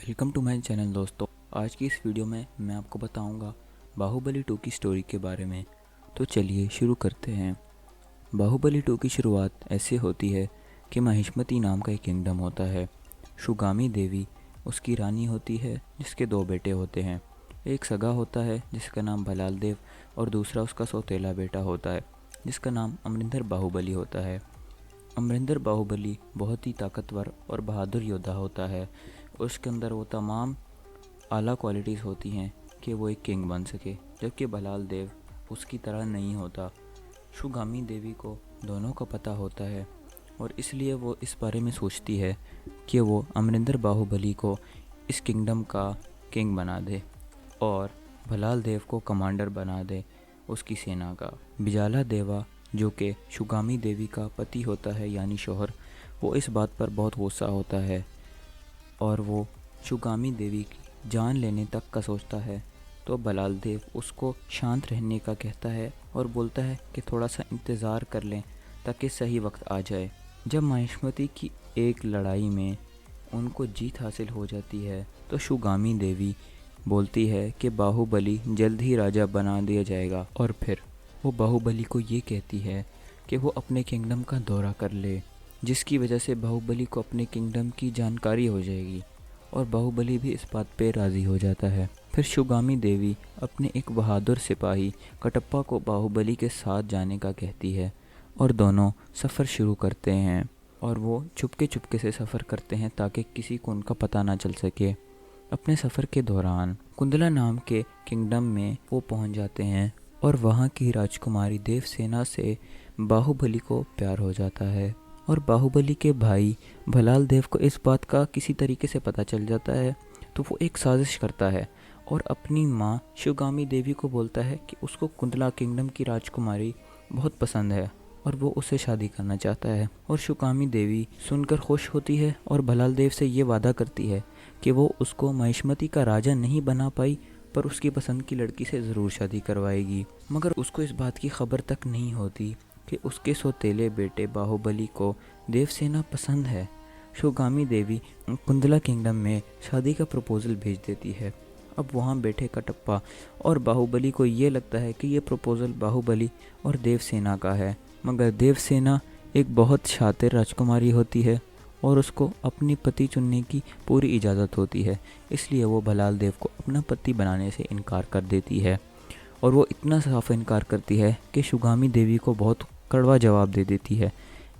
Welcome to my channel दोस्तों। आज की इस वीडियो में मैं आपको बताऊंगा बाहुबली 2 की स्टोरी के बारे में। तो चलिए शुरू करते हैं। बाहुबली 2 की शुरुआत ऐसे होती है कि महिष्मती नाम का एक किंगडम होता है। शुगामी देवी उसकी रानी होती है जिसके दो बेटे होते हैं। एक सगा होता है जिसका नाम भलाल देव और दूसरा उसका सौतेला बेटा होता है जिसका नाम अमरिंदर बाहुबली होता है। अमरिंदर बाहुबली बहुत ही ताकतवर और बहादुर योद्धा होता है। उसके अंदर वो तमाम आला क्वालिटीज़ होती हैं कि वो एक किंग बन सके, जबकि भलाल देव उसकी तरह नहीं होता। शुगामी देवी को दोनों का पता होता है और इसलिए वो इस बारे में सोचती है कि वो अमरिंदर बाहुबली को इस किंगडम का किंग बना दे और भलाल देव को कमांडर बना दे उसकी सेना का। बिजाला देवा जो कि शुगामी देवी का पति होता है यानी शौहर, वो इस बात पर बहुत गुस्सा होता है और वो शुगामी देवी की जान लेने तक का सोचता है। तो भलाल देव उसको शांत रहने का कहता है और बोलता है कि थोड़ा सा इंतज़ार कर लें ताकि सही वक्त आ जाए। जब महिष्मती की एक लड़ाई में उनको जीत हासिल हो जाती है तो शुगामी देवी बोलती है कि बाहुबली जल्द ही राजा बना दिया जाएगा और फिर वो बाहुबली को ये कहती है कि वो अपने किंगडम का दौरा कर ले, जिसकी वजह से बाहुबली को अपने किंगडम की जानकारी हो जाएगी और बाहुबली भी इस बात पे राज़ी हो जाता है। फिर शुगामी देवी अपने एक बहादुर सिपाही कटप्पा को बाहुबली के साथ जाने का कहती है और दोनों सफ़र शुरू करते हैं और वो चुपके से सफ़र करते हैं ताकि किसी को उनका पता ना चल सके। अपने सफ़र के दौरान कुंदला नाम के किंगडम में वो पहुंच जाते हैं और वहाँ की राजकुमारी देवसेना से बाहुबली को प्यार हो जाता है और बाहुबली के भाई भलाल देव को इस बात का किसी तरीके से पता चल जाता है। तो वो एक साजिश करता है और अपनी माँ शुगामी देवी को बोलता है कि उसको कुंदला किंगडम की राजकुमारी बहुत पसंद है और वो उससे शादी करना चाहता है। और शुगामी देवी सुनकर खुश होती है और भलाल देव से ये वादा करती है कि वो उसको महिष्मती का राजा नहीं बना पाई पर उसकी पसंद की लड़की से ज़रूर शादी करवाएगी। मगर उसको इस बात की खबर तक नहीं होती कि उसके सौतेले बेटे बाहुबली को देवसेना पसंद है। शुगामी देवी कुंदला किंगडम में शादी का प्रपोज़ल भेज देती है। अब वहाँ बैठे कटप्पा और बाहुबली को ये लगता है कि ये प्रपोज़ल बाहुबली और देवसेना का है, मगर देवसेना एक बहुत शातिर राजकुमारी होती है और उसको अपनी पति चुनने की पूरी इजाज़त होती है। इसलिए वो भलाल देव को अपना पति बनाने से इनकार कर देती है और वो इतना साफ इनकार करती है कि शुगामी देवी को बहुत कड़वा जवाब दे देती है,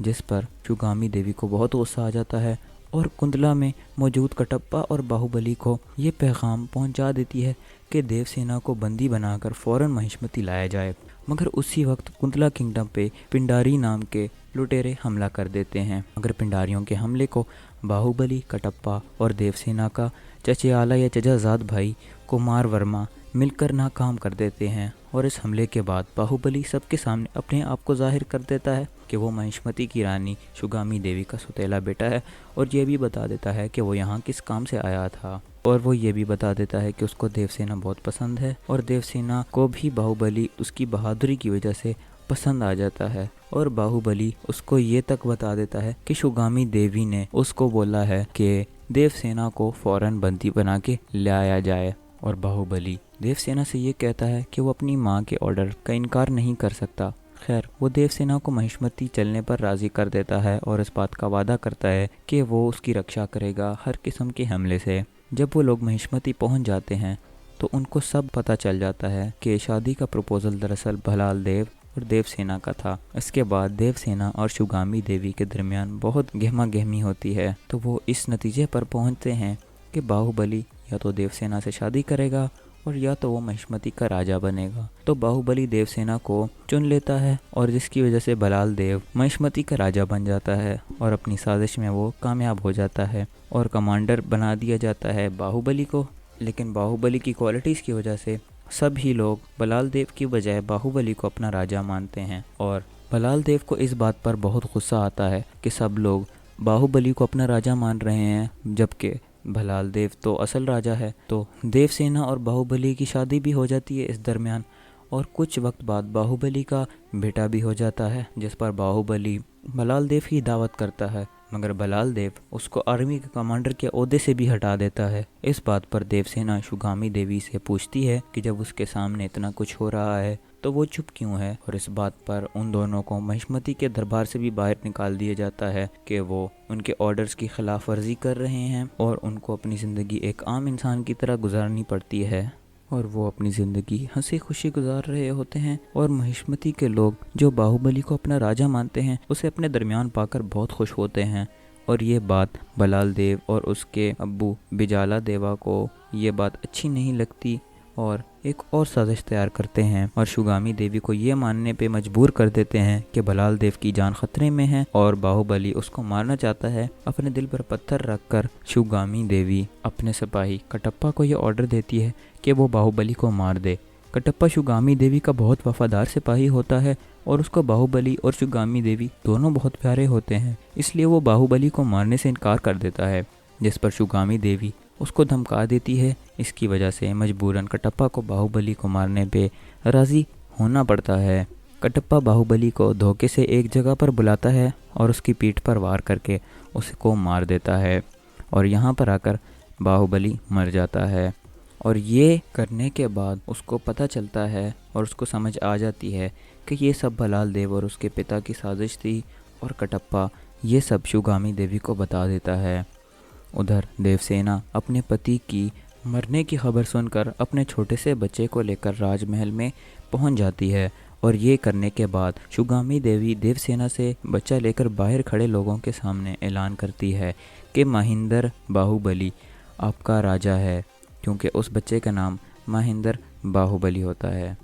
जिस पर शुगामी देवी को बहुत गुस्सा आ जाता है और कुंदला में मौजूद कटप्पा और बाहुबली को ये पैगाम पहुंचा देती है कि देवसेना को बंदी बनाकर फ़ौरन महिष्मती लाया जाए। मगर उसी वक्त कुंदला किंगडम पे पिंडारी नाम के लुटेरे हमला कर देते हैं। मगर पिंडारियों के हमले को बाहुबली, कटप्पा और देवसेना का चचेयाला या चचाजाद भाई कुमार वर्मा मिलकर नाकाम कर देते हैं। और इस हमले के बाद बाहुबली सबके सामने अपने आप को जाहिर कर देता है कि वो महिष्मती की रानी शुगामी देवी का सौतेला बेटा है और ये भी बता देता है कि वो यहाँ किस काम से आया था। और वो ये भी बता देता है कि उसको देवसेना बहुत पसंद है और देवसेना को भी बाहुबली उसकी बहादुरी की वजह से पसंद आ जाता है। और बाहुबली उसको ये तक बता देता है कि शुगामी देवी ने उसको बोला है कि देवसेना को फ़ौरन बंदी बना के ले आया जाए। और बाहुबली देवसेना से ये कहता है कि वो अपनी माँ के ऑर्डर का इनकार नहीं कर सकता। खैर, वो देवसेना को महिष्मती चलने पर राज़ी कर देता है और इस बात का वादा करता है कि वो उसकी रक्षा करेगा हर किस्म के हमले से। जब वो लोग महिष्मती पहुंच जाते हैं तो उनको सब पता चल जाता है कि शादी का प्रपोज़ल दरअसल भलाल देव और देवसेना का था। इसके बाद देवसेना और शुगामी देवी के दरमियान बहुत गहमा गहमी होती है। तो वो इस नतीजे पर पहुंचते हैं कि बाहुबली या तो देवसेना से शादी करेगा और या तो वो महिष्मती का राजा बनेगा। तो बाहुबली देवसेना को चुन लेता है और जिसकी वजह से भलाल देव महिष्मती का राजा बन जाता है और अपनी साजिश में वो कामयाब हो जाता है और कमांडर बना दिया जाता है बाहुबली को। लेकिन बाहुबली की क्वालिटीज़ की वजह से सभी लोग भलाल देव की बजाय बाहुबली को अपना राजा मानते हैं और भलाल देव को इस बात पर बहुत गुस्सा आता है कि सब लोग बाहुबली को अपना राजा मान रहे हैं जबकि भलाल देव तो असल राजा है। तो देवसेना और बाहुबली की शादी भी हो जाती है इस दरमियान और कुछ वक्त बाद बाहुबली का बेटा भी हो जाता है, जिस पर बाहुबली भलाल देव की दावत करता है मगर बलाल देव उसको आर्मी के कमांडर के ओहदे से भी हटा देता है। इस बात पर देवसेना शुगामी देवी से पूछती है कि जब उसके सामने इतना कुछ हो रहा है तो वो चुप क्यों है, और इस बात पर उन दोनों को महिष्मती के दरबार से भी बाहर निकाल दिया जाता है कि वो उनके ऑर्डर्स की खिलाफ वर्जी कर रहे हैं और उनको अपनी ज़िंदगी एक आम इंसान की तरह गुजारनी पड़ती है और वो अपनी ज़िंदगी हंसी खुशी गुजार रहे होते हैं। और महिष्मती के लोग जो बाहुबली को अपना राजा मानते हैं उसे अपने दरमियान पाकर बहुत खुश होते हैं। और ये बात बलाल देव और उसके अब्बू बिजाला देवा को ये बात अच्छी नहीं लगती और एक और साजिश तैयार करते हैं और शुगामी देवी को ये मानने पे मजबूर कर देते हैं कि बलाल देव की जान खतरे में है और बाहुबली उसको मारना चाहता है। अपने दिल पर पत्थर रखकर शुगामी देवी अपने सिपाही कटप्पा को ये ऑर्डर देती है कि वो बाहुबली को मार दे। कटप्पा शुगामी देवी का बहुत वफादार सिपाही होता है और उसको बाहुबली और शुगामी देवी दोनों बहुत प्यारे होते हैं, इसलिए वो बाहुबली को मारने से इनकार कर देता है, जिस पर शुगामी देवी उसको धमका देती है। इसकी वजह से मजबूरन कटप्पा को बाहुबली को मारने पे राज़ी होना पड़ता है। कटप्पा बाहुबली को धोखे से एक जगह पर बुलाता है और उसकी पीठ पर वार करके उसको मार देता है और यहाँ पर आकर बाहुबली मर जाता है। और ये करने के बाद उसको पता चलता है और उसको समझ आ जाती है कि ये सब बलाल देव और उसके पिता की साजिश थी और कटप्पा ये सब शुगामी देवी को बता देता है। उधर देवसेना अपने पति की मरने की खबर सुनकर अपने छोटे से बच्चे को लेकर राजमहल में पहुंच जाती है और ये करने के बाद शुगामी देवी देवसेना से बच्चा लेकर बाहर खड़े लोगों के सामने ऐलान करती है कि महेंद्र बाहुबली आपका राजा है, क्योंकि उस बच्चे का नाम महेंद्र बाहुबली होता है।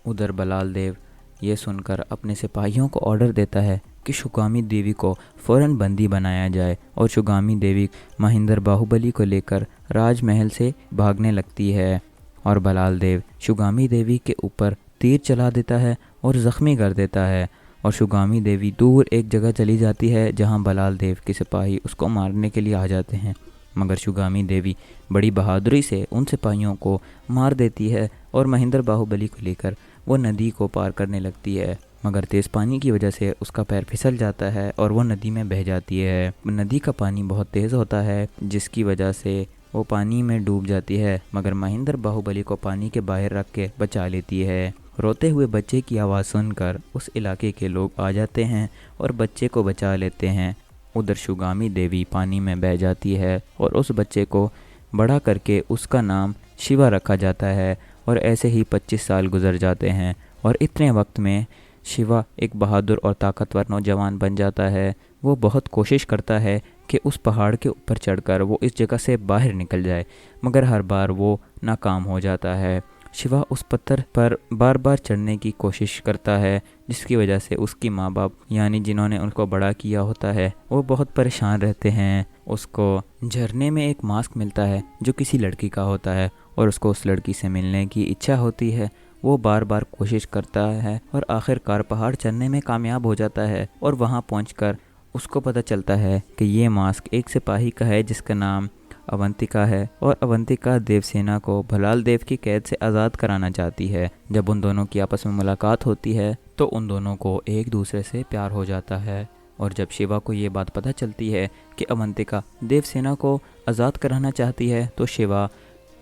उधर बलाल देव ये सुनकर अपने सिपाहियों को ऑर्डर देता है कि शुगामी देवी को फ़ौरन बंदी बनाया जाए और शुगामी देवी महेंद्र बाहुबली को लेकर राजमहल से भागने लगती है और बलाल देव शुगामी देवी के ऊपर तीर चला देता है और ज़ख्मी कर देता है और शुगामी देवी दूर एक जगह चली जाती है जहां बलाल देव के सिपाही उसको मारने के लिए आ जाते हैं। मगर शुगामी देवी बड़ी बहादुरी से उन सिपाहियों को मार देती है और महेंद्र बाहुबली को लेकर वो नदी को पार करने लगती है, मगर तेज़ पानी की वजह से उसका पैर फिसल जाता है और वो नदी में बह जाती है। नदी का पानी बहुत तेज़ होता है जिसकी वजह से वो पानी में डूब जाती है, मगर महेंद्र बाहुबली को पानी के बाहर रख के बचा लेती है। रोते हुए बच्चे की आवाज़ सुनकर उस इलाके के लोग आ जाते हैं और बच्चे को बचा लेते हैं। उधर शुगामी देवी पानी में बह जाती है और उस बच्चे को बड़ा करके उसका नाम शिवा रखा जाता है और ऐसे ही 25 साल गुजर जाते हैं और इतने वक्त में शिवा एक बहादुर और ताकतवर नौजवान बन जाता है। वो बहुत कोशिश करता है कि उस पहाड़ के ऊपर चढ़कर वो इस जगह से बाहर निकल जाए, मगर हर बार वो नाकाम हो जाता है। शिवा उस पत्थर पर बार बार चढ़ने की कोशिश करता है, जिसकी वजह से उसकी माँ बाप यानी जिन्होंने उनको बड़ा किया होता है वो बहुत परेशान रहते हैं। उसको झरने में एक मास्क मिलता है जो किसी लड़की का होता है और उसको उस लड़की से मिलने की इच्छा होती है। वो बार बार कोशिश करता है और आखिरकार पहाड़ चढ़ने में कामयाब हो जाता है और वहाँ पहुँचकर उसको पता चलता है कि ये मास्क एक सिपाही का है जिसका नाम अवंतिका है और अवंतिका देवसेना को बलाल देव की कैद से आज़ाद कराना चाहती है। जब उन दोनों की आपस में मुलाकात होती है तो उन दोनों को एक दूसरे से प्यार हो जाता है और जब शिवा को ये बात पता चलती है कि अवंतिका देवसेना को आज़ाद कराना चाहती है तो शिवा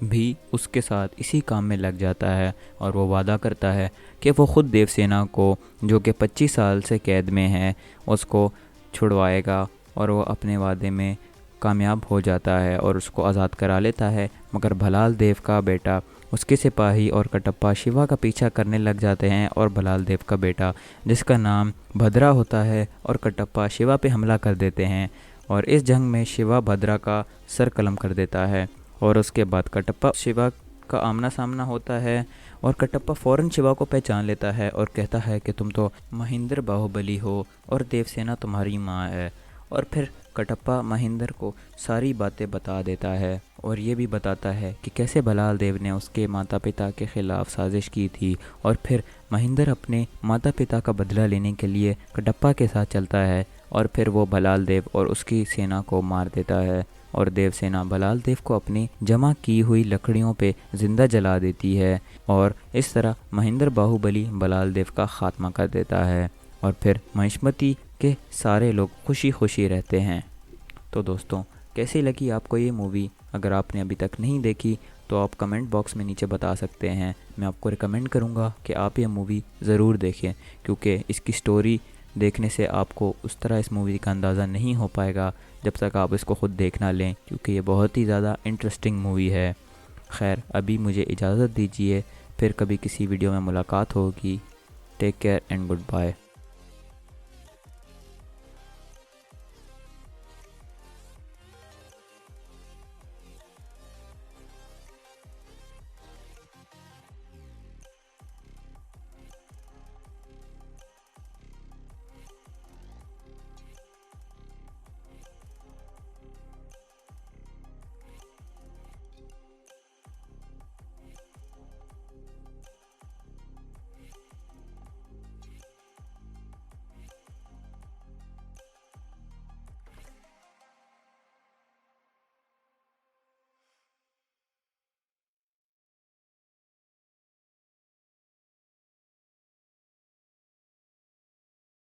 भी उसके साथ इसी काम में लग जाता है और वो वादा करता है कि वो ख़ुद देवसेना को, जो कि 25 साल से कैद में है, उसको छुड़वाएगा और वो अपने वादे में कामयाब हो जाता है और उसको आज़ाद करा लेता है। मगर बलाल देव का बेटा, उसके सिपाही और कटप्पा शिवा का पीछा करने लग जाते हैं और बलाल देव का बेटा जिसका नाम भद्रा होता है और कटप्पा शिवा पे हमला कर देते हैं और इस जंग में शिवा भद्रा का सर कलम कर देता है और उसके बाद कटप्पा शिवा का आमना सामना होता है और कटप्पा फ़ौरन शिवा को पहचान लेता है और कहता है कि तुम तो महेंद्र बाहुबली हो और देवसेना तुम्हारी माँ है। और फिर कटप्पा महेंद्र को सारी बातें बता देता है और ये भी बताता है कि कैसे बलाल देव ने उसके माता पिता के ख़िलाफ़ साजिश की थी और फिर महेंद्र अपने माता पिता का बदला लेने के लिए कटप्पा के साथ चलता है और फिर वो बलाल देव और उसकी सेना को मार देता है और देवसेना बलाल देव को अपनी जमा की हुई लकड़ियों पे ज़िंदा जला देती है और इस तरह महेंद्र बाहुबली बलाल देव का ख़ात्मा कर देता है। और फिर महिष्मती कि सारे लोग खुशी खुशी रहते हैं। तो दोस्तों, कैसी लगी आपको ये मूवी? अगर आपने अभी तक नहीं देखी तो आप कमेंट बॉक्स में नीचे बता सकते हैं। मैं आपको रिकमेंड करूँगा कि आप ये मूवी ज़रूर देखें, क्योंकि इसकी स्टोरी देखने से आपको उस तरह इस मूवी का अंदाज़ा नहीं हो पाएगा जब तक आप इसको ख़ुद देख ना लें, क्योंकि ये बहुत ही ज़्यादा इंटरेस्टिंग मूवी है। खैर, अभी मुझे इजाज़त दीजिए, फिर कभी किसी वीडियो में मुलाकात होगी। Take care and good bye.